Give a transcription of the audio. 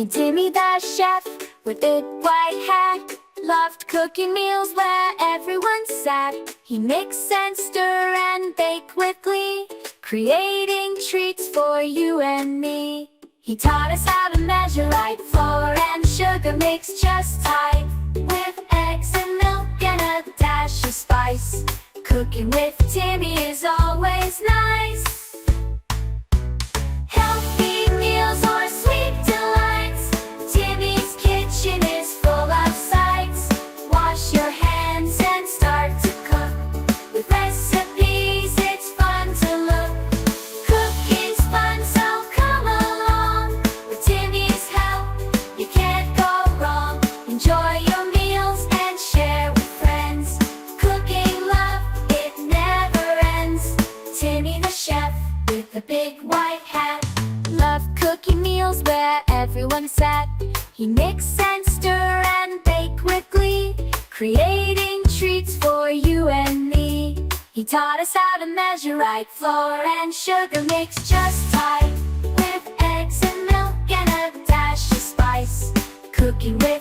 And Timmy the chef, with big white hat, loved cooking meals where everyone sat. He mixed and stir and bake with glee, creating treats for you and me. He taught us how to measure right, flour and sugar mix just right, with eggs and milk and a dash of spice. Cooking with Timmy is always nice. Healthy meals or sweet delights, Timmy's kitchen is full of sights. Wash your hands and start to cook. With recipes it's fun to look. Cooking's fun, so come along. With Timmy's help you can't go wrong. Enjoy your meals and share with friends. Cooking love, it never ends. Timmy the chef, with a big white hat, loved cooking meals where everyone sat. He mixed and stir and bake with glee, creating treats for you and me. He taught us how to measure right, flour and sugar mix just right, with eggs and milk and a dash of spice. Cooking with